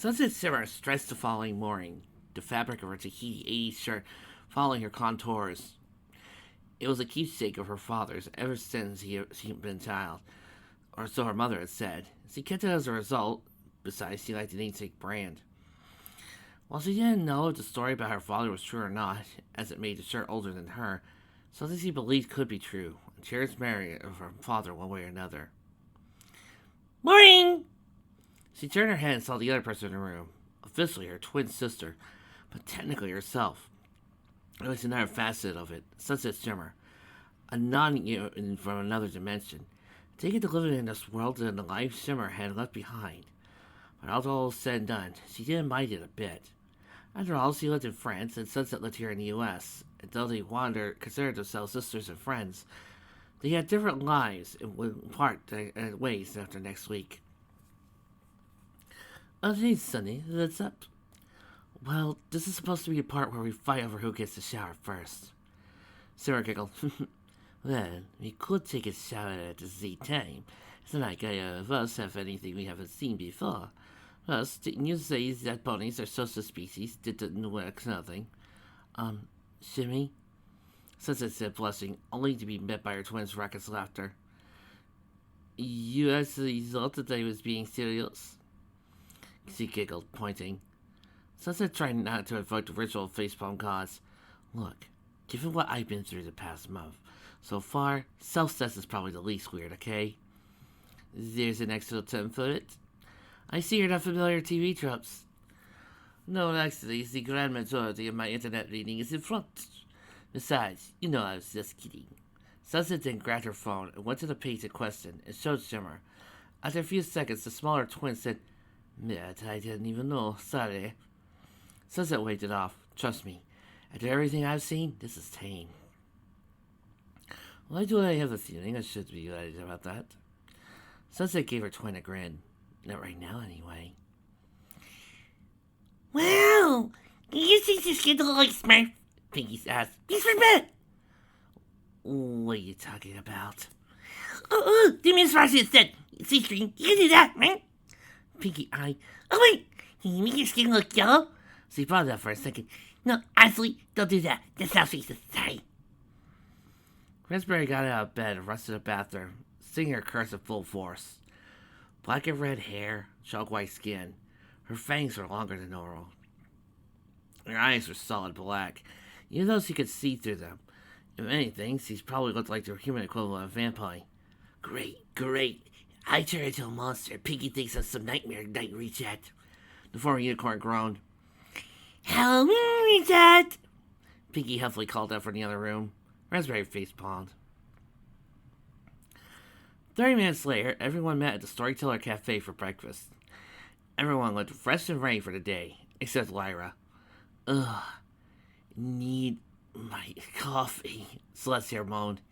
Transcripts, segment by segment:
Sunset Simmer stretched the following morning, the fabric of her Tahiti 80s shirt following her contours. It was a keepsake of her father's ever since he had been a child, or so her mother had said. She kept it as a result. Besides, she liked the namesake brand. While she didn't know if the story about her father was true or not, as it made the shirt older than her, something she believed could be true, and cherished memory of her father one way or another. Morning! She turned her head and saw the other person in the room, officially her twin sister, but technically herself. It was another facet of it, Sunset Shimmer, a non-human from another dimension, taken to live in this world that the life Shimmer had left behind. But all was said and done, she didn't mind it a bit. After all, she lived in France, and Sunset lived here in the U.S., and though they considered themselves sisters and friends, they had different lives in part ways after next week. Oh, today's Sunday. What's up? Well, this is supposed to be a part where we fight over who gets to shower first. Sarah giggled. Well, we could take a shower at the same time. It's not like either of us have anything we haven't seen before. Plus, didn't you say that ponies are social species? Didn't work nothing. Shimmy? Sunset said, blushing, only to be met by her twin's raucous laughter. You actually thought that I was being serious? She giggled, pointing. Sunset tried not to evoke the ritual of facepalm gods. Look, given what I've been through the past month, so far, self-cess is probably the least weird, okay? There's an extra term for it. I see you're not familiar with TV tropes. No, actually, the grand majority of my internet reading is in front. Besides, you know I was just kidding. Sunset then grabbed her phone and went to the page in question and showed Shimmer. After a few seconds, the smaller twin said, Matt, I didn't even know. Sorry. Sunset waved it off. Trust me, after everything I've seen, this is tame. Why do I have a feeling I should be right about that? Sunset gave her twin a grin. Not right now, anyway. Wow! You think this kid looks like Smurf? Pinky asked. He's for bed! What are you talking about? Do me as fast as instead. See screen, you can do that, right? Pinky eyed. Oh wait, can you make your skin look yellow? So he thought that for a second. No, actually, don't do that. That's how she says sorry. Raspberry got out of bed and rushed to the bathroom, singing her curse at full force. Black and red hair, chalk white skin. Her fangs were longer than normal. Her eyes were solid black, even though she could see through them. If anything, she's probably looked like the human equivalent of a vampire. Great. I turned into a monster. Pinky thinks that's some nightmare night reset. The former unicorn groaned. Halloween reset! Pinky huffily called out from the other room. Raspberry face palmed. 30 minutes later, everyone met at the Storyteller Cafe for breakfast. Everyone looked fresh and ready for the day, except Lyra. Ugh, need my coffee, Celestia moaned.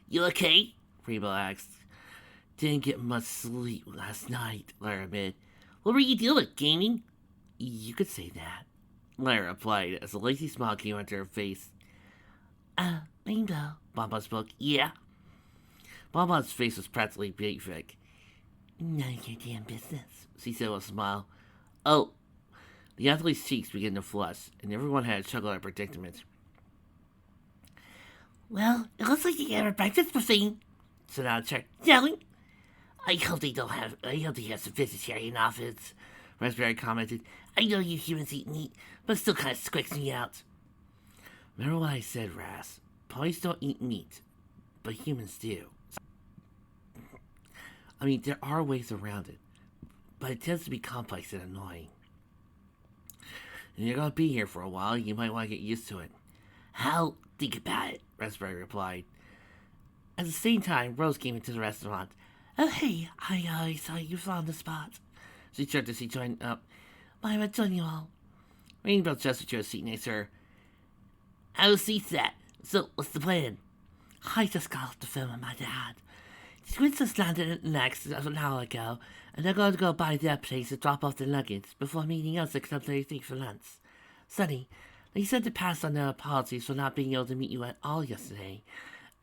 You okay? Reba asked. Didn't get much sleep last night, Lyra admitted. What were you doing, gaming? You could say that, Lyra replied as a lazy smile came onto her face. Rainbow, Bonbon spoke. Yeah? Bonbon's face was practically big. None of your damn business, she said with a smile. Oh. The athlete's cheeks began to flush, and everyone had a chuckle at her predicament. Well, it looks like you have a breakfast buffet, said Archer. Jelly? I hope they have some vegetarian options, Raspberry commented. I know you humans eat meat, but it still kind of squicks me out. Remember what I said, Ras. Ponies don't eat meat, but humans do. I mean, there are ways around it, but it tends to be complex and annoying. And you're going to be here for a while, you might want to get used to it. I'll think about it, Raspberry replied. At the same time, Rose came into the restaurant. Oh, hey, I saw you on the spot. She turned to see join up. Why am I joining you all? Rainbow gestured to a seat next to her. Our seat's set. So, what's the plan? I just got off the phone with my dad. The twins just landed next an hour ago, and they're going to go by their place to drop off their luggage before meeting us at Club 33 for lunch. Sonny, they said to pass on their apologies for not being able to meet you at all yesterday,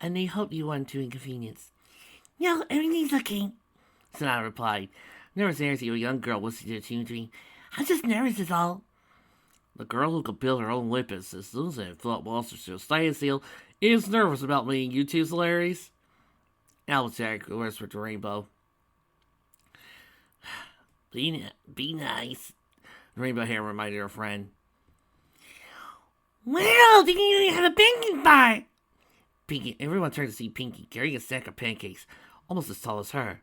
and they hope you weren't too inconvenienced. No, everything's okay, Sonata replied. There was energy of a young girl listening to a tune dream. I'm just nervous is all. The girl who could build her own weapons systems and float monsters to a standing seal is nervous about meeting you two celebrities. Applejack whispered to Rainbow. Be nice, Rainbow Hair reminded her friend. Well, do you have a pinky pie? Pinky, everyone turned to see Pinky carrying a stack of pancakes, almost as tall as her.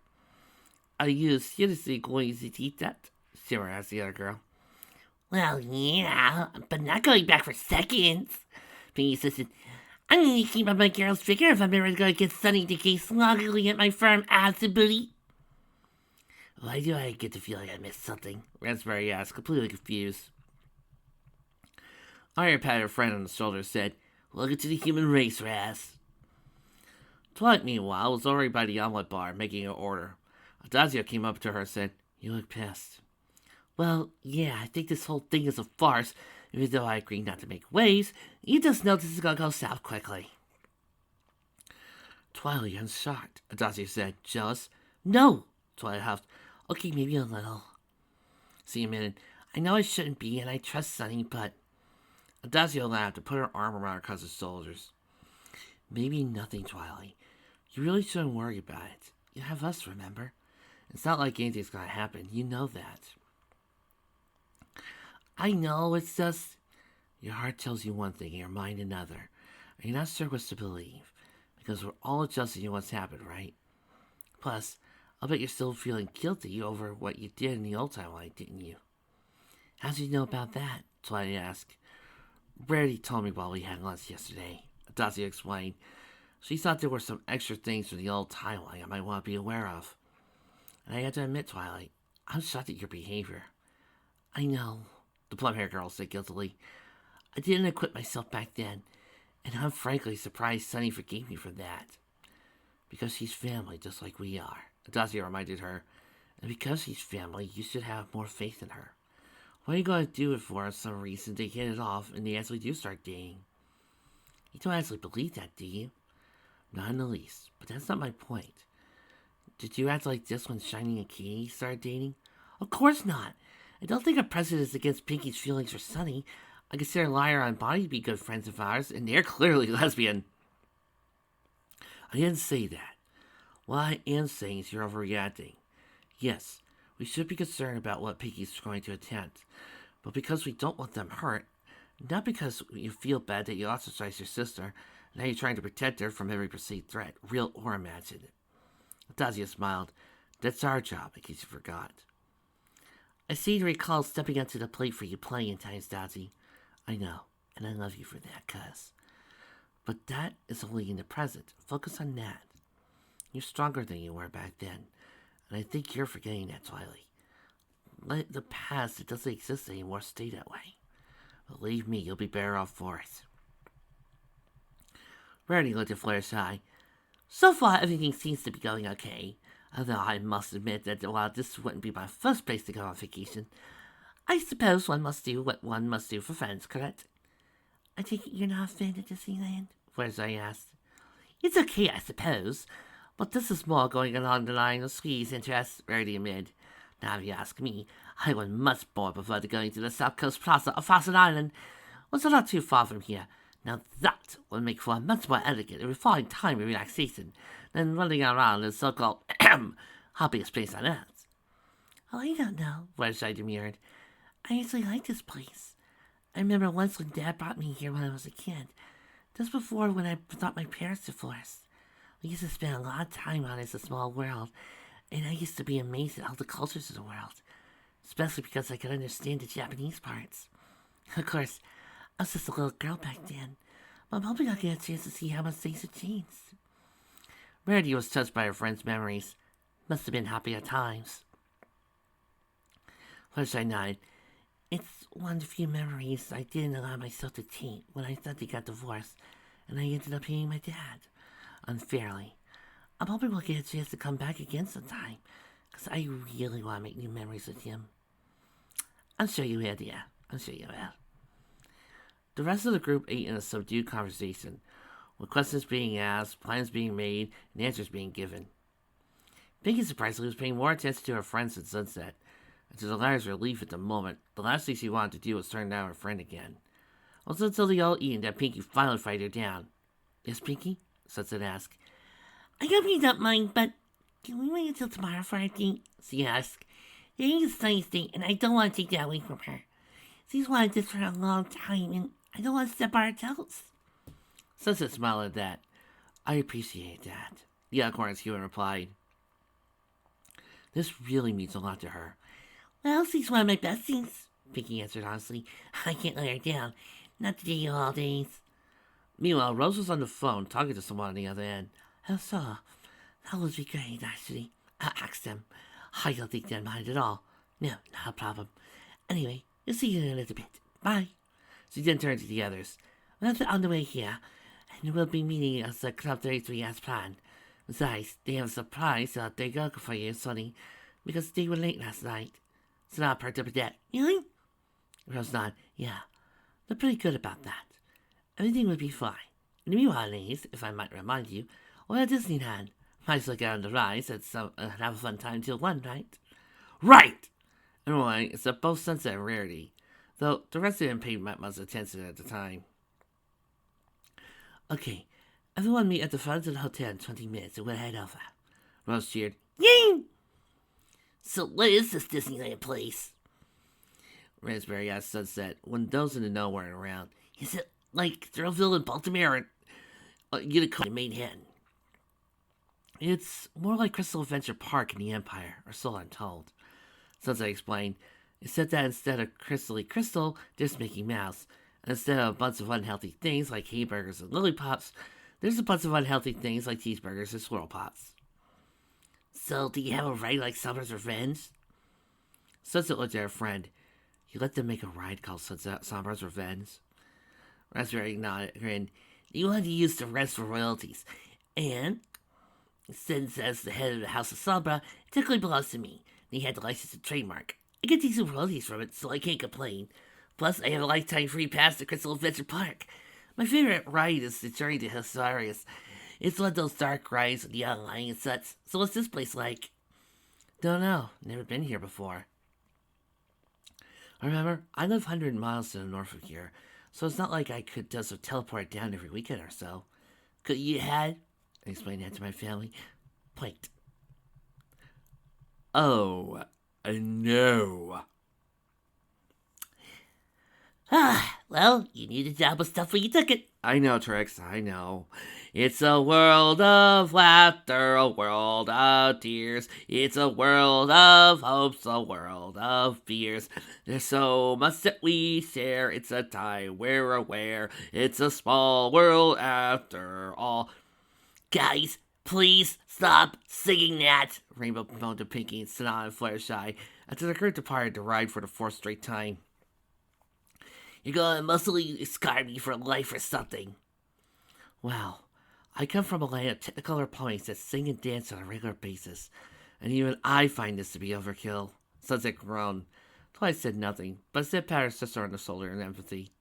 Are you seriously going to eat that? Shimmer asked the other girl. Well, yeah, but not going back for seconds, Pinky insisted. I'm going to keep up my girl's figure if I'm ever going to get Sunny Decay sloggily at my firm absolutely. Why do I get the feeling I missed something? Raspberry asked, completely confused. Iron patted her friend on the shoulder and said, Welcome to the human race, Raz. Twilight, meanwhile, was already by the omelet bar, making an order. Adazio came up to her and said, You look pissed. Well, yeah, I think this whole thing is a farce. Even though I agree not to make waves, you just know this is gonna go south quickly. Twilight, I'm shocked, Adazio said. Jealous? No, Twilight huffed. Okay, maybe a little. See a minute. I know I shouldn't be, and I trust Sunny, but... Adazio laughed and put her arm around her cousin's shoulders. Maybe nothing, Twilight. You really shouldn't worry about it. You have us, remember? It's not like anything's gonna happen. You know that. I know, it's just... Your heart tells you one thing and your mind another. And you're not sure what to believe. Because we're all adjusting to what's happened, right? Plus, I'll bet you're still feeling guilty over what you did in the old timeline, didn't you? How did you know about that? Twilight asked. Rarity told me while we had lunch yesterday, Adazio explained. She thought there were some extra things from the old timeline I might want to be aware of. And I had to admit, Twilight, I'm shocked at your behavior. I know, the plum-haired girl said guiltily. I didn't acquit myself back then, and I'm frankly surprised Sunny forgave me for that. Because she's family just like we are, Adazio reminded her. And because she's family, you should have more faith in her. Why are you going to do it for some reason they hit it off and they actually do start dating? You don't actually believe that, do you? Not in the least, but that's not my point. Did you act like this when Shiny and Katie started dating? Of course not. I don't think I'm prejudiced against Pinky's feelings for Sunny. I consider Lyra and Bonnie to be good friends of ours, and they're clearly lesbian. I didn't say that. What I am saying is you're overreacting. Yes, we should be concerned about what Pinky's going to attempt, but because we don't want them hurt, not because you feel bad that you ostracized your sister, and now you're trying to protect her from every perceived threat, real or imagined. Adazio smiled. That's our job, in case you forgot. I seem to recall stepping up to the plate for you plenty of times, Dazzy. I know, and I love you for that, cuz. But that is only in the present. Focus on that. You're stronger than you were back then, and I think you're forgetting that, Twilight. Let the past that doesn't exist anymore stay that way. Believe me, you'll be better off for it. Rarity looked at Fluttershy. So far, everything seems to be going okay. Although I must admit that while this wouldn't be my first place to go on vacation, I suppose one must do what one must do for friends, correct? I take it you're not a fan of Disneyland? Fluttershy asked. It's okay, I suppose, but this is more going along the line of Squee's interests, Rarity admitted. Now, if you ask me, I would much more prefer to going to the South Coast Plaza of Fawcett Island, which is not too far from here. Now that would make for a much more elegant and refined time of relaxation than running around in the so-called happiest place on earth. Oh, I don't know, Fluttershy demurred. I actually like this place. I remember once when Dad brought me here when I was a kid, just before when I thought my parents divorced. We used to spend a lot of time on It's a Small World, and I used to be amazed at all the cultures of the world, especially because I could understand the Japanese parts. Of course, I was just a little girl back then, but I'm hoping I'll get a chance to see how much things have changed. Rarity was touched by her friend's memories. Must have been happy at times. Fluttershy nodded. It's one of the few memories I didn't allow myself to taint when I thought they got divorced, and I ended up hating my dad. Unfairly. I'm hoping we'll get a chance to come back again sometime, because I really want to make new memories with him. I'm sure you will, dear. I'm sure you will. The rest of the group ate in a subdued conversation, with questions being asked, plans being made, and answers being given. Pinky surprisingly was paying more attention to her friends than Sunset. And to the latter's relief at the moment, the last thing she wanted to do was turn down her friend again. It wasn't until they all eaten that Pinky finally fighted her down. Yes, Pinky? Sunset asked. I hope you don't mind, but can we wait until tomorrow for our date? She asked. Today is Sunny's date, and I don't want to take that away from her. She's wanted this for a long time, and I don't want to step on her toes. Sunset smiled at that. I appreciate that, the Acorn's human replied. This really means a lot to her. Well, she's one of my besties, Pinky answered honestly. I can't let her down. Not today of all days. Meanwhile, Rose was on the phone talking to someone on the other end. So, that would be great, actually. I asked them. I don't think they'd mind at all. No, not a problem. Anyway, you'll see you in a little bit. Bye. She then turned to the others. Well, they're on the way here, and we'll be meeting us at Club 33 as planned. Besides, they have a surprise they're going for you, Sonny, because they were late last night. So now I've heard up that. Really? Rose nodded. Yeah, they're pretty good about that. Everything will be fine. In the meanwhile, ladies, if I might remind you, we're at Disneyland. Might as well get on the rise and have a fun time till 1, right? Right! Anyway, it's a both Sunset and Rarity, though the rest didn't pay much attention at the time. Okay, everyone meet at the front of the hotel in 20 minutes and we'll head over. Rose cheered. Yay! So what is this Disneyland place? Raspberry asked Sunset when those in the know weren't around. Is it like Thrillville in Baltimore or Unicode in Manhattan? It's more like Crystal Adventure Park in the Empire, or so I'm told. Sunset explained, except that instead of Crystal, there's Mickey Mouse. And instead of a bunch of unhealthy things like hamburgers and lollipops, there's a bunch of unhealthy things like cheeseburgers and swirl pops. So, do you have a ride like Summer's Revenge? Sunset looked at her friend. You let them make a ride called Summer's Revenge? Raspberry nodded and grinned. You wanted to use the rest for royalties. And since as the head of the House of Sombra, it technically belongs to me. They had the license and trademark. I get decent royalties from it, so I can't complain. Plus, I have a lifetime free pass to Crystal Adventure Park. My favorite ride is the Journey to Hesperius. It's one of those dark rides with neon lighting and such. So what's this place like? Don't know. Never been here before. Remember, I live 100 miles to the north of here, so it's not like I could just teleport down every weekend or so. Could you had? I explained that to my family. Point. Oh, no. Well, you needed a job with stuff when you took it. I know, Trix, I know. It's a world of laughter, a world of tears. It's a world of hopes, a world of fears. There's so much that we share. It's a time we're aware. It's a small world after all. Guys, please stop singing that. Rainbow moaned to Pinky and Sanaa and Fluttershy after the group departed to ride for the 4th straight time. You're gonna mostly scar me for life or something. Well, I come from a land of technicolor ponies that sing and dance on a regular basis, and even I find this to be overkill. Sunset groaned. Twilight said nothing, but instead patted her sister on the shoulder in empathy.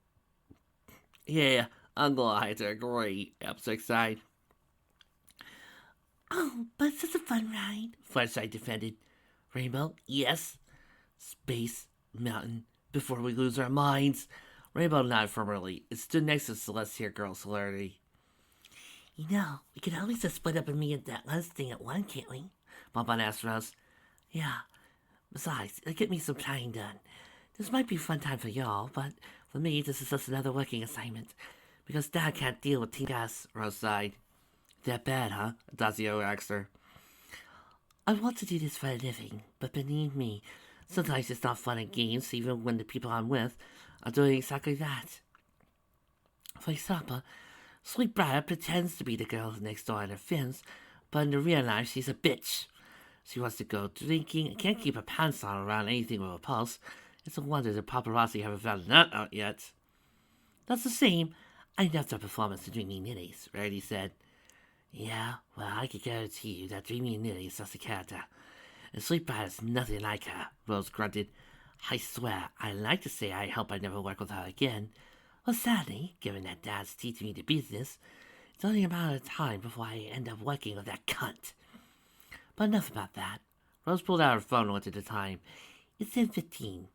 Yeah, I'm glad to agree, Elpsick sighed. Oh, but it's such a fun ride, Fluttershy defended. Rainbow, yes? Space, mountain, before we lose our minds. Rainbow nodded firmly. It stood next to Celestia Girl's hilarity. You know, we could always just split up and meet at that lunch thing at 1, can't we? Bonbon asked Rose. Yeah. Besides, it'll get me some tying done. This might be a fun time for y'all, but for me, this is just another working assignment. Because Dad can't deal with Team Gas. Rose sighed. That bad, huh? Adazio asked her. I want to do this for a living, but believe me, sometimes it's not fun and games, even when the people I'm with are doing exactly that. For example, Sweetbriar pretends to be the girl next door in her films, but in the real life she's a bitch. She wants to go drinking and can't keep her pants on around anything with a pulse. It's a wonder the paparazzi haven't found that out yet. That's the same. I loved her performance in Dreamy Nitties, Rarity said. Yeah, well, I can guarantee you that Dreamy Nitty is just a character. And Sweetbriar is nothing like her, Rose grunted. I swear, I like to say I hope I never work with her again. Well, sadly, given that Dad's teaching me the business, it's only a matter of time before I end up working with that cunt. But enough about that. Rose pulled out her phone and looked at the time. It's 10:15.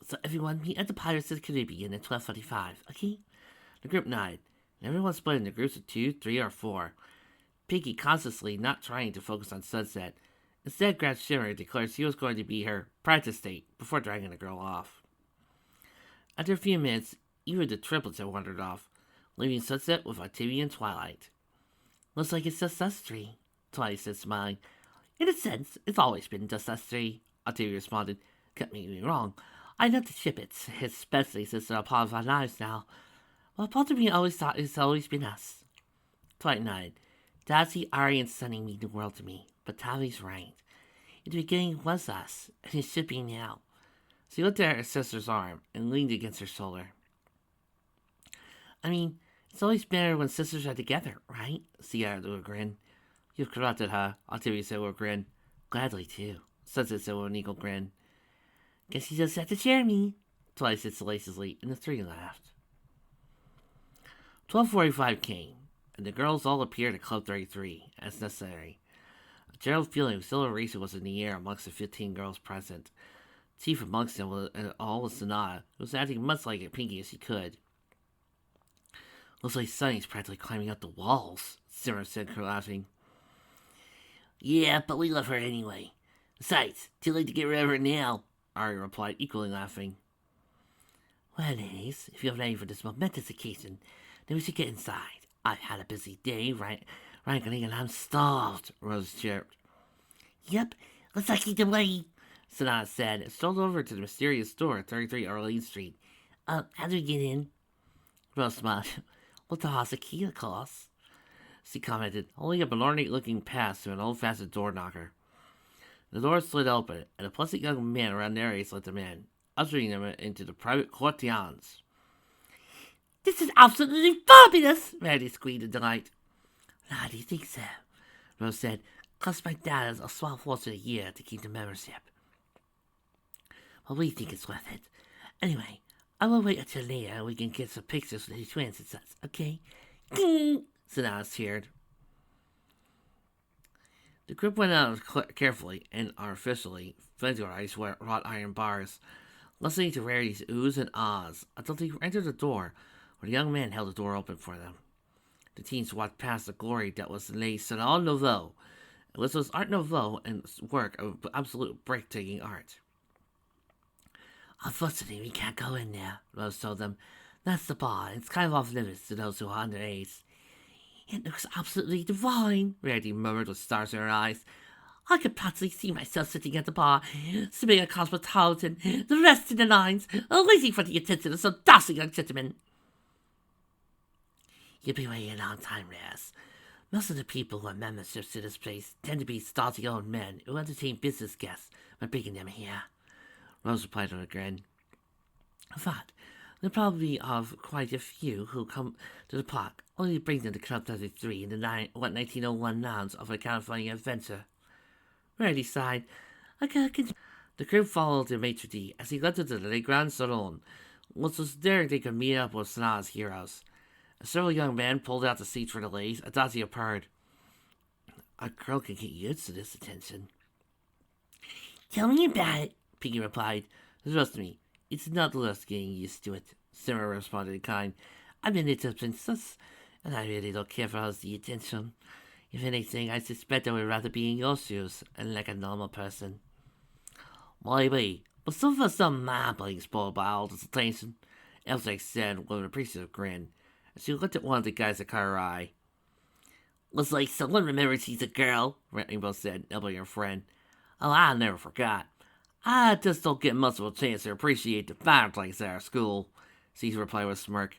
So everyone meet at the Pirates of the Caribbean at 12:45, okay? The group nodded, and everyone split into groups of 2, 3, or 4. Pinky, consciously not trying to focus on Sunset, instead grabbed Shimmer and declared she was going to be her practice date before dragging the girl off. After a few minutes, even the triplets had wandered off, leaving Sunset with Octavia and Twilight. Looks like it's just us three, Twilight said, smiling. In a sense, it's always been just us three, Octavia responded. Can't make me wrong. I know the Chippets, especially since they're a part of our lives now. Well, part of me always thought it's always been us. Twilight nodded. Darcy, Ari, and Sunny mean the world to me, but Tavi's right. In the beginning, it was us, and it should be now. She looked at her sister's arm and leaned against her shoulder. I mean, it's always better when sisters are together, right? She added with a grin. You've corrupted her, Octavia said with a grin. Gladly, too, Sunset said with an eagle grin. Guess you just have to share me, Twilight said salaciously, and the three laughed. 12:45 came, and the girls all appeared at Club 33, as necessary. A general feeling of exhilaration was in the air amongst the 15 girls present. Chief amongst them was all was Sanaa, who was acting much like a Pinky as she could. Looks like Sunny's practically climbing up the walls, Simmer said, laughing. Yeah, but we love her anyway. Besides, too late to get rid of her now, Ari replied, equally laughing. Well, ladies, if you're ready for this momentous occasion, then we should get inside. I've had a busy day, wrangling, and I'm starved, Rose chirped. Yep, let's not keep the way, Sanaa said, and strolled over to the mysterious door at 33 Arlene Street. How do we get in? Rose smiled. Well, the house a key, of course, she commented, holding up an ornate-looking pass to an old-fashioned door knocker. The door slid open, and a pleasant young man around their age let them in, ushering them into the private courtyards. This is absolutely fabulous, Randy squealed in delight. How do you think so? Rose said. Cost my dad a small fortune a year to keep the membership. Well, we think it's worth it. Anyway, I will wait until later and we can get some pictures of the twins and such, okay? Sanaa cheered. The group went out carefully and artificially visualized wrought iron bars, listening to Rarity's oohs and ahs until they entered the door, where the young man held the door open for them. The teens watched past the glory that was Le Salon Nouveau. This was Art Nouveau and work of absolute breathtaking art. Unfortunately, we can't go in there, Rose told them. That's the bar, and it's kind of off limits to those who are underage. It looks absolutely divine, Rarity murmured with stars in her eyes. I could practically see myself sitting at the bar, sipping a cosmopolitan, the rest in the lines, waiting for the attention of some dazzling young gentleman. You've been waiting a long time, Raz. Most of the people who have memberships to this place tend to be stodgy old men who entertain business guests by bringing them here, Rose replied with a grin. In fact, there probably are quite a few who come to the park only to bring them to Club 33 in the 1901 rounds of a California adventure. Rarity sighed. The group followed the maitre d' as he led to the Le Grand Salon, which was there they could meet up with Sanaa's heroes. As several young men pulled out the seats for the ladies, Adazio purred. A girl can get used to this attention. Tell me about it, Pinky replied. Trust me, it's not worth getting used to it, Simmer responded in kind. I'm a little princess, and I really don't care for the attention. If anything, I suspect I would rather be in your shoes and like a normal person. Maybe, but some mind being spoiled by all this attention, Elsa said with an appreciative grin. She looked at one of the guys that caught her eye. Looks like someone remembers he's a girl, Rainbow said, elbowing her friend. Oh, I never forgot. I just don't get much of a chance to appreciate the fine things at our school, Caesar replied with a smirk.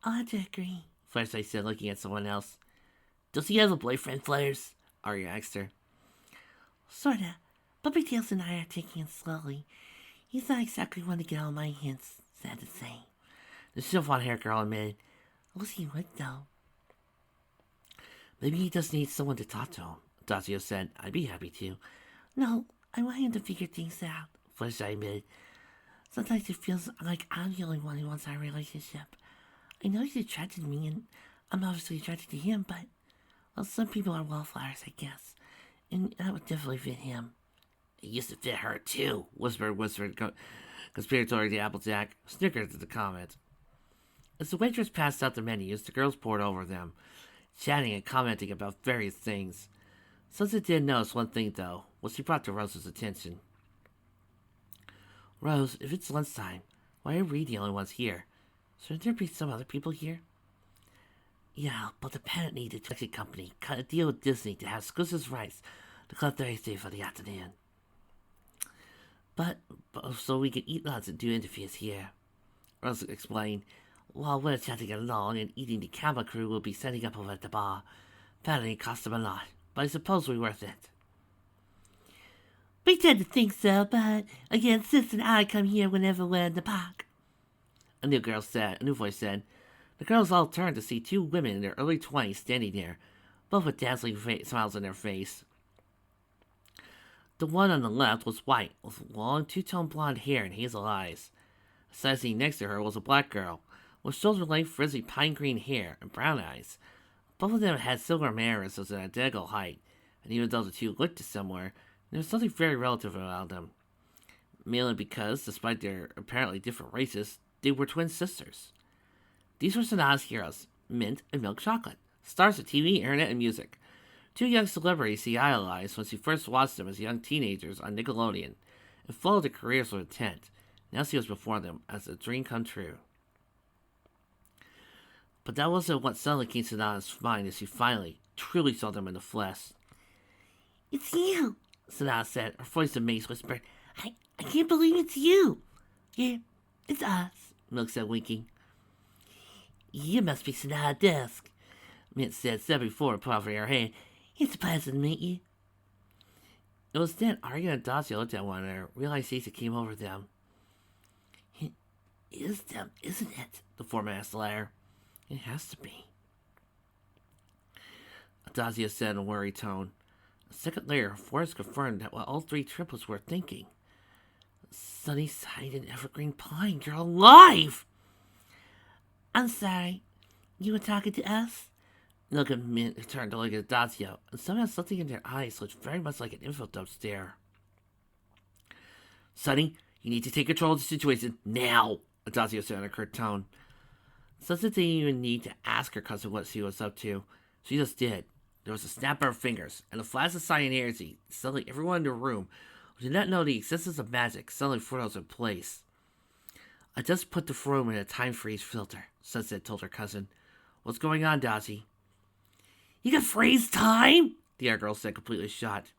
I agree, Flashlight said, looking at someone else. Does he have a boyfriend, Flares? Arya asked her. Sorta. Puppy Tails and I are taking it slowly. He's not exactly one to get all my hints, sad to say. The chiffon-haired girl admitted. I wish he would, though. Maybe he just needs someone to talk to him, Dazio said. I'd be happy to. No, I want him to figure things out, Flashlight admitted. Sometimes it feels like I'm the only one who wants our relationship. I know he's attracted to me, and I'm obviously attracted to him, but, well, some people are wallflowers, I guess. And that would definitely fit him. It used to fit her, too, whispered conspiratorially to Applejack, snickered at the comment. As the waitress passed out the menus, the girls poured over them, chatting and commenting about various things. Sunset did notice one thing, though, which he brought to Rose's attention. Rose, if it's lunchtime, why are we the only ones here? Shouldn't there be some other people here? Yeah, but the parent needed to company cut a deal with Disney to have exclusive rights to Club Thursday for the afternoon. But so we can eat lunch and do interviews here. Rose explained. While we're chatting along and eating, the camera crew will be setting up over at the bar. Apparently it cost them a lot, but I suppose we're worth it. We tend to think so, but again, Sis and I come here whenever we're in the park. A new voice said. The girls all turned to see two women in their early 20s standing there, both with dazzling smiles on their face. The one on the left was white, with long two-tone blonde hair and hazel eyes. Sitting next to her was a black girl, with shoulder-length frizzy pine green hair and brown eyes. Both of them had similar mannerisms and identical height, and even though the two looked similar, there was something very relative about them. Mainly because, despite their apparently different races, they were twin sisters. These were Sanaa's heroes, Mint and Milk Chocolate, stars of TV, internet, and music. Two young celebrities he idolized when she first watched them as young teenagers on Nickelodeon, and followed their careers with intent. Now she was before them as a dream come true. But that wasn't what suddenly came to Sanaa's mind as she finally, truly saw them in the flesh. It's you, Sanaa said, her voice amazed whispered. I can't believe it's you. Yeah, it's us, Milk said, winking. You must be Sanaa Dusk, Mint said, stepping forward, putting her hand. It's a pleasure to meet you. It was then Arya and Dacia looked at one another, realization came over them. It is them, isn't it? The foreman asked the latter. It has to be, Dacia said in a worried tone. A second later, Forrest confirmed that what all three triplets were thinking. Sunnyside and Evergreen Pine, you're alive! I'm sorry, you were talking to us? Milk and Mint turned to look at Dacia, and somehow something in their eyes looked very much like an info-dump stare. Sunny, you need to take control of the situation now, Dacia said in a curt tone. Sunset didn't even need to ask her cousin what she was up to. She just did. There was a snap of her fingers, and a flash of energy. Suddenly, everyone in the room who did not know the existence of magic suddenly froze in place. I just put the room in a time freeze filter, Sunset told her cousin. What's going on, Daisy? You can freeze time? The other girl said, completely shocked.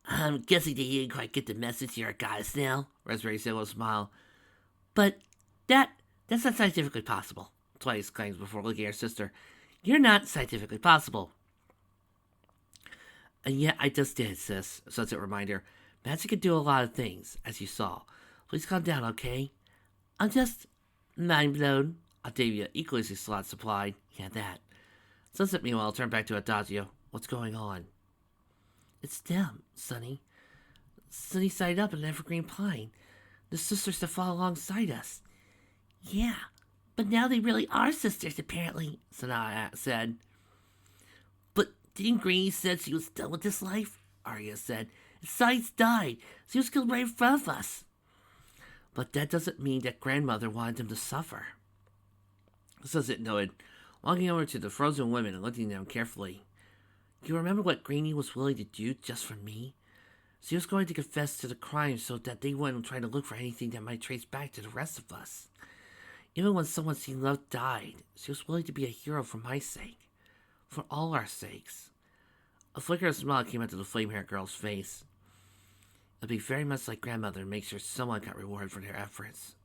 I'm guessing that you didn't quite get the message you're a goddess now, Raspberry said with a smile. But that's not scientifically possible, Twilight exclaimed before looking at her sister. You're not scientifically possible. And yet I just did, sis, Sunset reminded her. Magic can do a lot of things, as you saw. Please calm down, okay? I'm just mind blown, Octavia, equally as slot supplied. Yeah, that. Sunset, meanwhile, turned back to Adagio. What's going on? It's them, Sunny. Sunnyside Up and Evergreen Pine. The sisters that fall alongside us. Yeah, but now they really are sisters, apparently, Sanaa said. But didn't Greenie said she was done with this life? Arya said. Sides died. She was killed right in front of us. But that doesn't mean that grandmother wanted them to suffer. Sunset noted, walking over to the frozen women and looking at them carefully. You remember what Greenie was willing to do just for me? She was going to confess to the crime so that they wouldn't try to look for anything that might trace back to the rest of us. Even when someone she loved died, she was willing to be a hero for my sake. For all our sakes. A flicker of smile came into the flame-haired girl's face. It'd be very much like grandmother to make sure someone got rewarded for their efforts.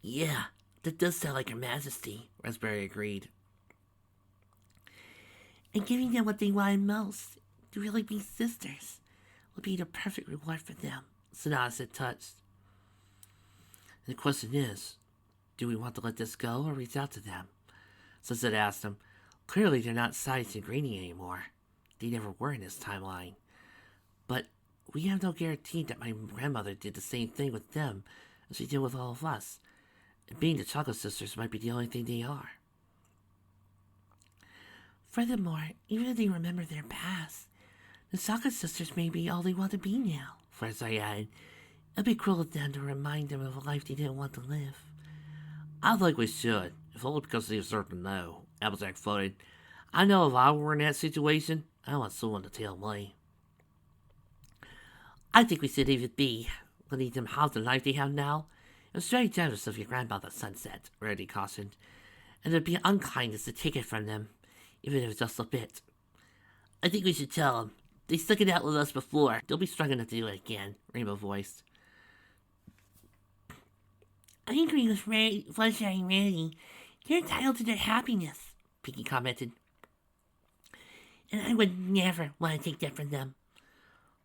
Yeah, that does sound like Her Majesty, Raspberry agreed. And giving them what they wanted most, to really be sisters, would be the perfect reward for them, Sanaa said, touched. And the question is, do we want to let this go or reach out to them? Sunset asked him. Clearly they're not Sides and Greenie anymore. They never were in this timeline. But we have no guarantee that my grandmother did the same thing with them as she did with all of us. And being the Chocolate Sisters might be the only thing they are. Furthermore, even if they remember their past, The Sokka sisters may be all they want to be now, Frezai added. It'd be cruel of them to remind them of a life they didn't want to live. I think we should, if only because they deserve to know, Applejack floated. I know if I were in that situation, I want someone to tell me. I think we should leave it be, letting them have the life they have now. It was very generous of your grandmother, Sunset, Rarity cautioned, and it'd be unkindness to take it from them, even if it's just a bit. I think we should tell them. They stuck it out with us before. They'll be strong enough to do it again, Rainbow voiced. I agree with Fluttershy and Rarity. They're entitled to their happiness, Pinkie commented. And I would never want to take that from them.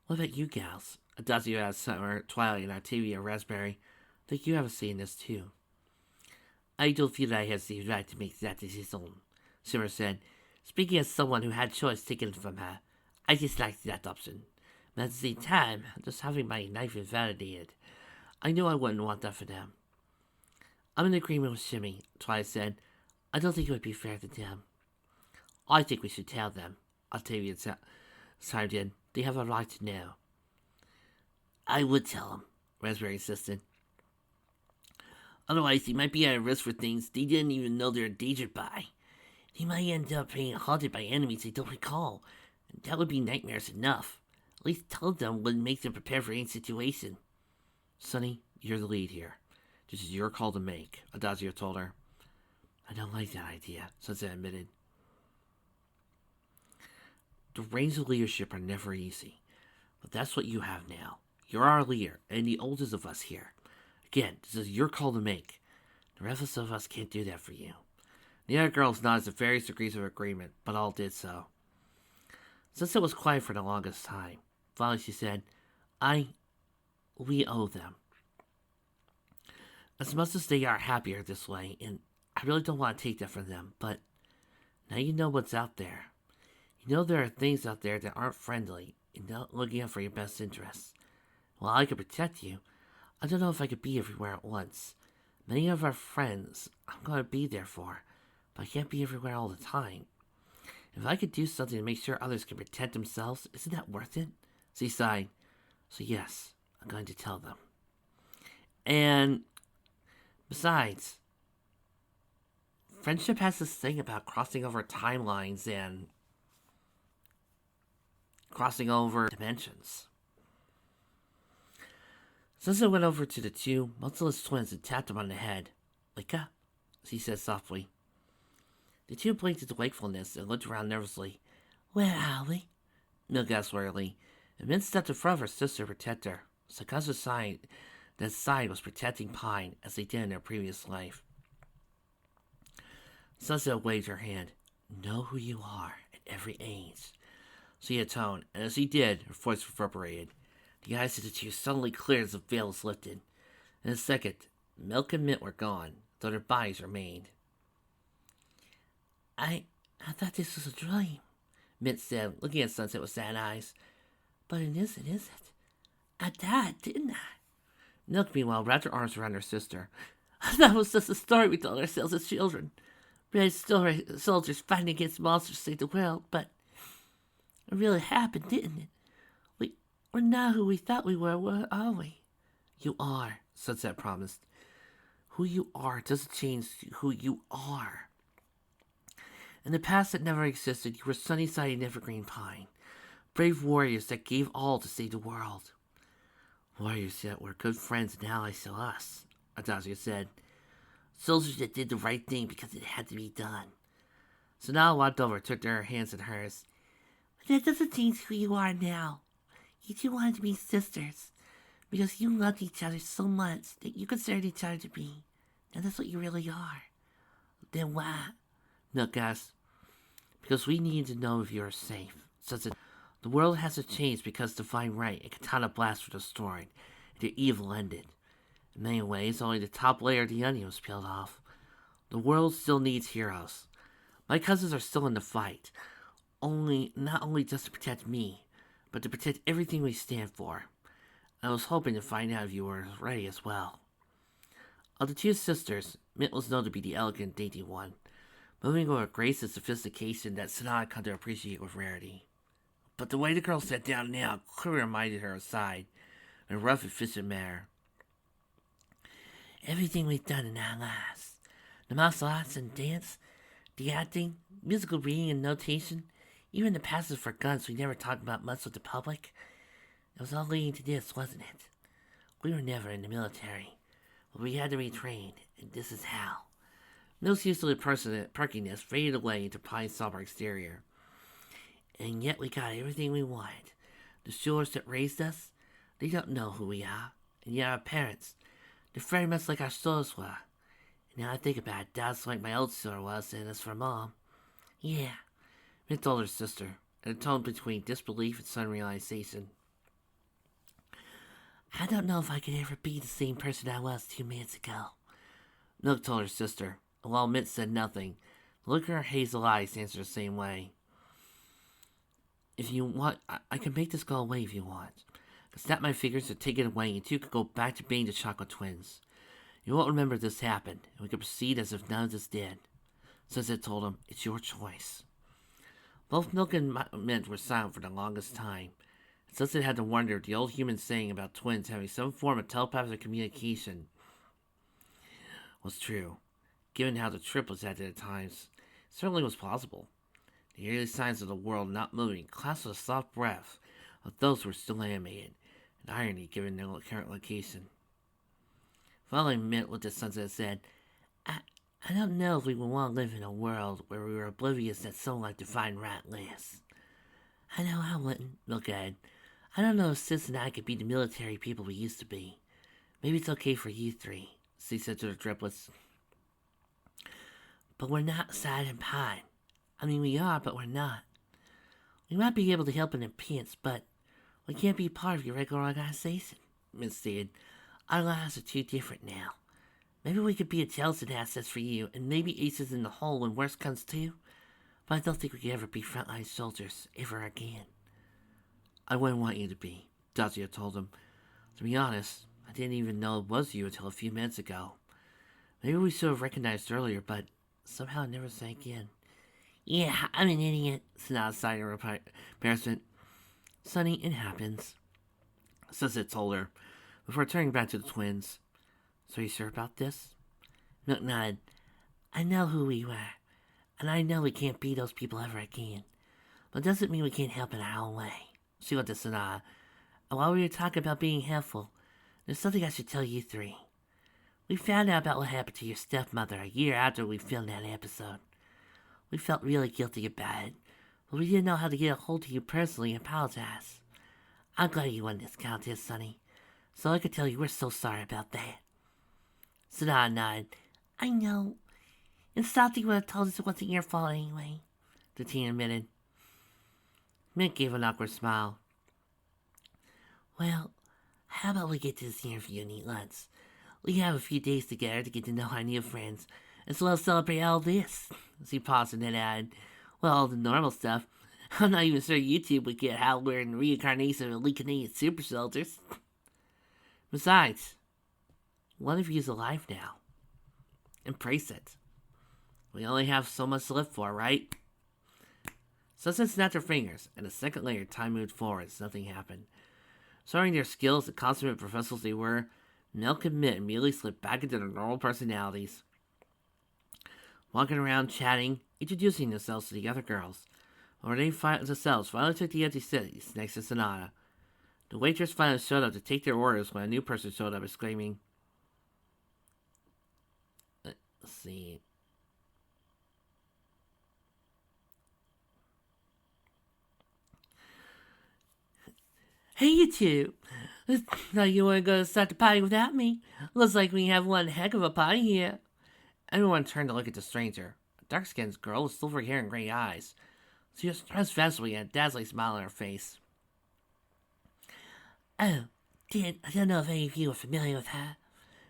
What about you gals? Adazio asked Summer, Twilight, and Octavia and Raspberry. I think you have a say in this too. I don't feel I have the right to make that decision, Shimmer said, speaking as someone who had choice taken from her. I disliked that option. But at the same time, just having my knife invalidated, I knew I wouldn't want that for them. I'm in agreement with Shimmy, Twilight said. I don't think it would be fair to them. I think we should tell them, Octavia chimed in. They have a right to know. I would tell them, Raspberry insisted. Otherwise, they might be at risk for things they didn't even know they're endangered by. They might end up being haunted by enemies they don't recall. And that would be nightmares enough. At least tell them would make them prepare for any situation. Sunny, you're the lead here. This is your call to make, Adazio told her. I don't like that idea, Sunset admitted. The reins of leadership are never easy, but that's what you have now. You're our leader, and the oldest of us here. Again, this is your call to make. The rest of us can't do that for you. The other girls nodded to various degrees of agreement, but all did so. Sunset was quiet for the longest time. Finally, she said, we owe them. As much as they are happier this way, and I really don't want to take that from them, but now you know what's out there. You know there are things out there that aren't friendly and not looking out for your best interests. While I could protect you, I don't know if I could be everywhere at once. Many of our friends I'm going to be there for, but I can't be everywhere all the time. If I could do something to make sure others can protect themselves, isn't that worth it? She sighed. So yes, I'm going to tell them. And besides, friendship has this thing about crossing over timelines and crossing over dimensions. Sunset went over to the two muscleless twins and tapped them on the head. Wake up, she said softly. The two blinked into wakefulness and looked around nervously. Where are we? Milk asked worriedly, and Min stepped in front of her sister to protect her. Sakazu's side was protecting Pine as they did in their previous life. Sunset waved her hand. Know who you are at every age. She intoned, and as he did, her voice reverberated. The eyes of the two suddenly cleared as the veil was lifted. In a second, Milk and Mint were gone, though their bodies remained. I thought this was a dream, Mint said, looking at Sunset with sad eyes. But it isn't, is it? I died, didn't I? Milk, meanwhile, wrapped her arms around her sister. That was just a story we told ourselves as children. Brave soldiers fighting against monsters to save the world, but it really happened, didn't it? We're not who we thought we were, are we? You are, Sunset promised. Who you are doesn't change who you are. In the past that never existed, you were Sunnyside and Evergreen Pine. Brave warriors that gave all to save the world. Warriors that were good friends and allies to us, Adazio said. Soldiers that did the right thing because it had to be done. Sanaa walked over, took her hands in hers. But that doesn't change who you are now. You two wanted to be sisters, because you loved each other so much that you considered each other to be. And that's what you really are. Then why? Milk asked. Because we needed to know if you were safe. Sunset. The world hasn't changed because Divine Right and Katana Blast were destroyed, and their evil ended. In many ways, only the top layer of the onion was peeled off. The world still needs heroes. My cousins are still in the fight. Not only just to protect me, but to protect everything we stand for. I was hoping to find out if you were ready as well. Of the two sisters, Mint was known to be the elegant, dainty one, moving with a grace and sophistication that Sanaa come to appreciate with Rarity. but the way the girl sat down now clearly reminded her aside in a rough, efficient manner. Everything we've done in our lives, the martial arts and dance, the acting, musical reading and notation, even the passes for guns we never talked about much with the public, it was all leading to this, wasn't it? We were never in the military, but we had to retrain, and this is how. Mill's usually perkiness faded away into Pine's somber exterior. And yet we got everything we wanted. The shores that raised us, they don't know who we are, and yet our parents, they're very much like our stores were. And now I think about it, Dad's like my old store was, and as for Mom, yeah. Mint told her sister, in a tone between disbelief and sudden realization. I don't know if I could ever be the same person I was 2 minutes ago. Milk told her sister, and while Mint said nothing, the look in her hazel eyes answered the same way. If you want, I can make this go away if you want. I can snap my fingers to take it away, and you could go back to being the Chocolate Twins. You won't remember this happened, and we can proceed as if none of this did. Sunset told him, it's your choice. Both Milk and Mint were silent for the longest time. Sunset had to wonder if the old human saying about twins having some form of telepathic communication was true. Given how the triplets acted at times, it certainly was plausible. The early signs of the world not moving clasped with a soft breath of those who were still animated, an irony given their current location. Finally, Mint looked at Sunset and said, I don't know if we would want to live in a world where we were oblivious that someone like Divine Rat lives. I know I wouldn't, Milk added. I don't know if Sis and I could be the military people we used to be. Maybe it's okay for you three, she said to the triplets. But we're not Sad and Pine. I mean, we are, but we're not. We might be able to help in a pinch, but we can't be part of your regular organization, Mint stated. Our lives are too different now. Maybe we could be intelligent assets for you, and maybe aces in the hole when worse comes to. But I don't think we could ever be frontline soldiers, ever again. I wouldn't want you to be, Dazio told him. To be honest, I didn't even know it was you until a few minutes ago. Maybe we should have recognized earlier, but somehow it never sank in. Yeah, I'm an idiot, Sanada sighed in embarrassment. Sonny, it happens, Sunset told her, before turning back to the twins. So you sure about this? Milk nodded. I know who we were, and I know we can't be those people ever again. But it doesn't mean we can't help in our own way. She looked at Sanada. And while we were talking about being helpful, there's something I should tell you three. We found out about what happened to your stepmother a year after we filmed that episode. We felt really guilty about it, but we didn't know how to get a hold of you personally and apologize. I'm glad you won this contest, Sonny, so I could tell you we're so sorry about that. Sanada nodded. I know. And Salty would have told us it wasn't your fault anyway, the teen admitted. Mint gave an awkward smile. Well, how about we get to this interview and eat lunch? We have a few days together to get to know our new friends, as well as celebrate all this. She paused and then added, well, all the normal stuff. I'm not even sure YouTube would get how we're in the reincarnation of elite Canadian super soldiers. Besides, one of you's alive now. Embrace it. We only have so much to live for, right? Sunset snapped her fingers, and a second later time moved forward as nothing happened. Showing their skills, the consummate professionals they were, Milk and Mint immediately slipped back into their normal personalities. Walking around, chatting, introducing themselves to the other girls, or they themselves finally took the empty cities next to Sanada. The waitress finally showed up to take their orders when a new person showed up exclaiming, let's see. Hey, you two. Thought you weren't going to start the party without me. Looks like we have one heck of a party here. Everyone turned to look at the stranger, a dark-skinned girl with silver hair and gray eyes. She was dressed fashionably and a dazzling smile on her face. Oh, I don't know if any of you are familiar with her,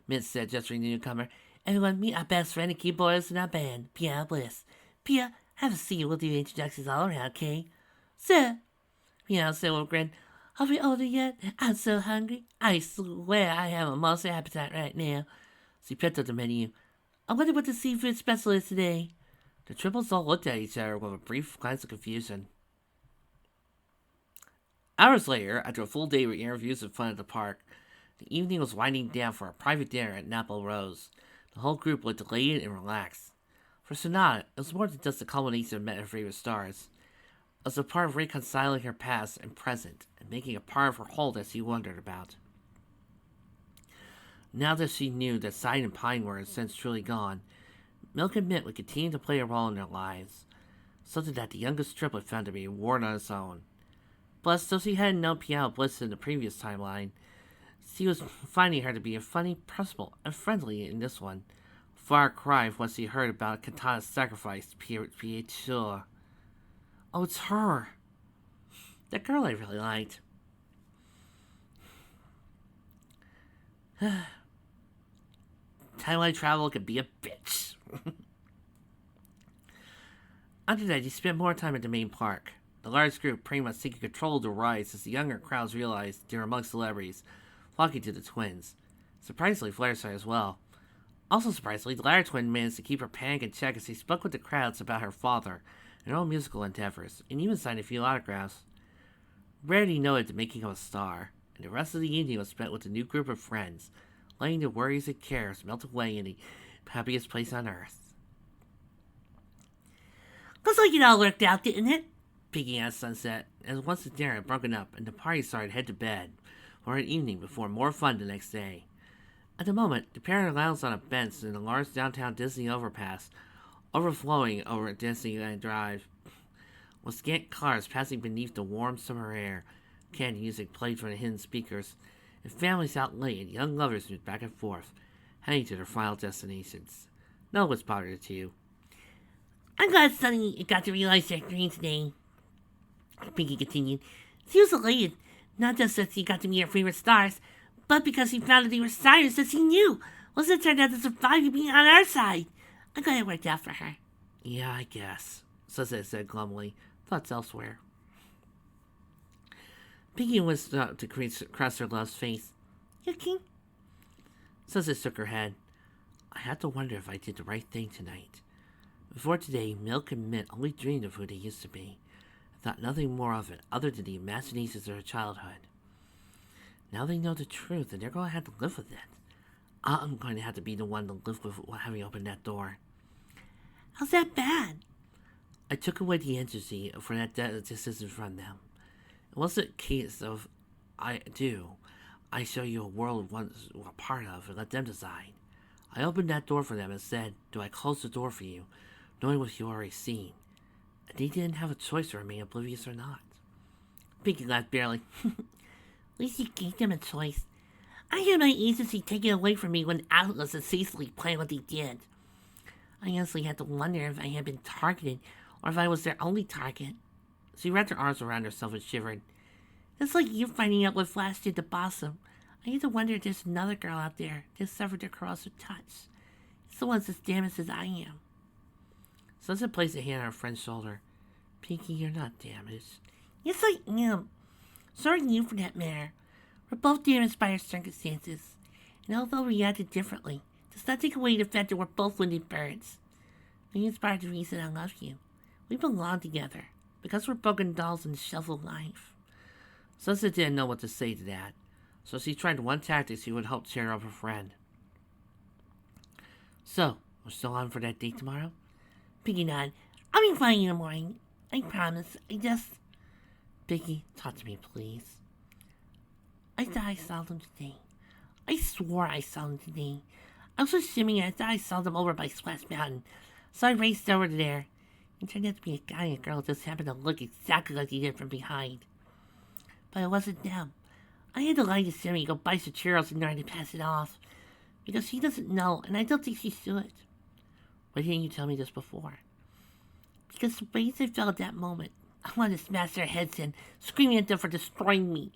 Mint said, gesturing the newcomer. Everyone, meet our best friend and keyboardist in our band, Pierre Bliss. Pierre, have a seat. We'll do introductions all around, okay? Sir, Pierre said with a grin. Are we older yet? I'm so hungry. I swear I have a monster appetite right now. She picked up the menu. I wonder what the seafood special is today. The triplets all looked at each other with a brief glance of confusion. Hours later, after a full day of interviews and fun at the park, the evening was winding down for a private dinner at Napa Rose. The whole group looked elated and relaxed. For Sonata, it was more than just a culmination of meeting her favorite stars. It was a part of reconciling her past and present, and making a part of her whole that she wondered about. Now that she knew that Side and Pine were since truly gone, Milk and Mint would continue to play a role in their lives, something that the youngest triplet found to be a reward on its own. Plus, though she hadn't known Piano Bliss in the previous timeline, she was finding her to be a funny, personable, and friendly in this one. Far cry from what she heard about Katana's sacrifice to Pietro. Oh, it's her. That girl I really liked. Timeline travel can be a bitch. After that, he spent more time at the main park. The large group pretty much taking control of the rides as the younger crowds realized they were among celebrities, flocking to the twins. Surprisingly, Flair saw as well. Also surprisingly, the latter twin managed to keep her panic in check as he spoke with the crowds about her father and her own musical endeavors, and even signed a few autographs. Rarity noted the making of a star, and the rest of the evening was spent with a new group of friends, letting their worries and cares melt away in the happiest place on earth. Looks like it all worked out, didn't it? Peeking at sunset, as once the dinner had broken up and the party started to head to bed for an evening before more fun the next day. At the moment, the pair lounged on a bench in the large downtown Disney overpass, overflowing over Disneyland Drive, with scant cars passing beneath the warm summer air. Canned music played from the hidden speakers, and families out late and young lovers moved back and forth, heading to their final destinations. No one was bothered to. I'm glad Sunny got to realize their dream today. Pinky continued. She was elated, not just that she got to meet her favorite stars, but because she found that they were stars that she knew wasn't turned out to survive you being on our side. I'm glad it worked out for her. Yeah, I guess, Sunset said glumly, thoughts elsewhere. Pinky whisked up to cross her love's face. You king? Sunset shook her head. I had to wonder if I did the right thing tonight. Before today, Milk and Mint only dreamed of who they used to be. Thought nothing more of it other than the imaginations of their childhood. Now they know the truth and they're going to have to live with it. I'm going to have to be the one to live with having opened that door. How's that bad? I took away the agency for that decision from them. It wasn't a case of I show you a world once we're a part of and let them decide. I opened that door for them and said, do I close the door for you, knowing what you already seen? They didn't have a choice to remain oblivious or not. Pinky laughed barely. At least you gave them a choice. I had my agency taken away from me when Atlas and Cecily planned what they did. I honestly had to wonder if I had been targeted or if I was their only target. She wrapped her arms around herself and shivered. It's like you finding out what Flash did to Blossom. I used to wonder if there's another girl out there that suffered their corrosive touch. It's the one's as damaged as I am. Sunset placed a hand on her friend's shoulder. Pinky, you're not damaged. Yes, I am. So are you, for that matter. We're both damaged by our circumstances. And although we reacted differently, does not take away the fact that we're both wounded birds. Maybe it's part of the reason I love you. We belong together, because we're broken dolls in the shelf of life. Sunset didn't know what to say to that, so she tried one tactic she would hope to cheer up her friend. So, we're still on for that date tomorrow? Pinky nodded. I'll be fine in the morning. I promise. Pinky, talk to me, please. I thought I saw them today. I swore I saw them today. I was assuming I thought I saw them over by Splash Mountain, so I raced over there. It turned out to be a guy and a girl who just happened to look exactly like they did from behind. But it wasn't them. I had to lie to Sammy go buy some churros in order to pass it off, because she doesn't know, and I don't think she should. Why didn't you tell me this before? Because the ways I felt at that moment, I wanted to smash their heads in, screaming at them for destroying me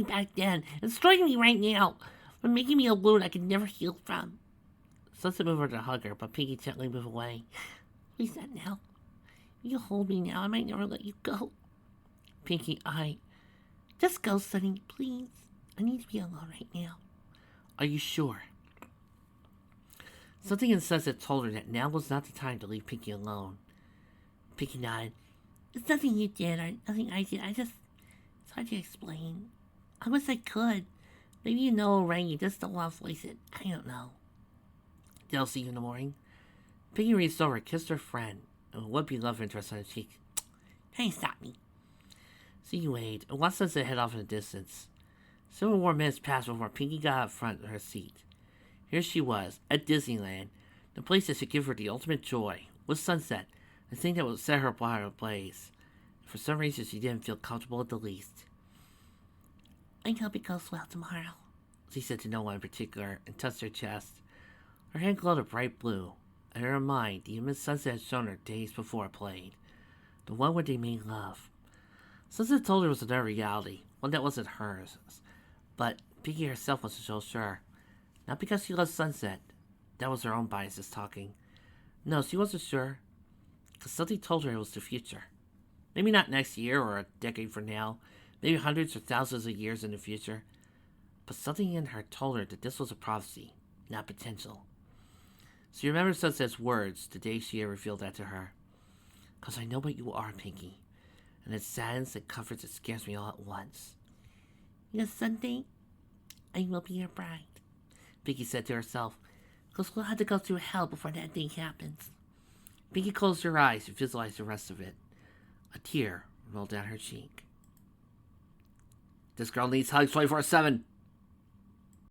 back then, and destroying me right now, for making me a wound I could never heal from. Sunset moved over to hug her, but Pinky gently moved away. Please not now. If you hold me now, I might never let you go. Pinky, Just go, Sunny, please. I need to be alone right now. Are you sure? Something in Sunset told her that now was not the time to leave Pinky alone. Pinky nodded. It's nothing you did or nothing I did. It's hard to explain. I wish I could. Maybe you know already, you just don't want to voice it. I don't know. They'll see you in the morning. Piggy reached over, kissed her friend, and a would-be love interest on her cheek. Hey, stop me. So you wait, and watched Sunset head off in the distance. Several more minutes passed before Pinky got up front of her seat. Here she was, at Disneyland, the place that should give her the ultimate joy, with Sunset, the thing that would set her heart ablaze. For some reason, she didn't feel comfortable at the least. I hope it goes well tomorrow, she said to no one in particular, and touched her chest. Her hand glowed a bright blue, and in her mind, the image Sunset had shown her days before played. The one where they made love. Sunset told her it was another reality, one that wasn't hers. But Pinky herself wasn't so sure. Not because she loved Sunset. That was her own biases talking. No, she wasn't sure. Because something told her it was the future. Maybe not next year or a decade from now. Maybe hundreds or thousands of years in the future. But something in her told her that this was a prophecy, not potential. She remembered Sunset's words the day she had revealed that to her. Because I know what you are, Pinky. And it saddens and comforts and scares me all at once. Yes, someday I will be your bride, Pinky said to herself. Because we'll have to go through hell before that thing happens. Pinky closed her eyes and visualized the rest of it. A tear rolled down her cheek. This girl needs hugs 24/7.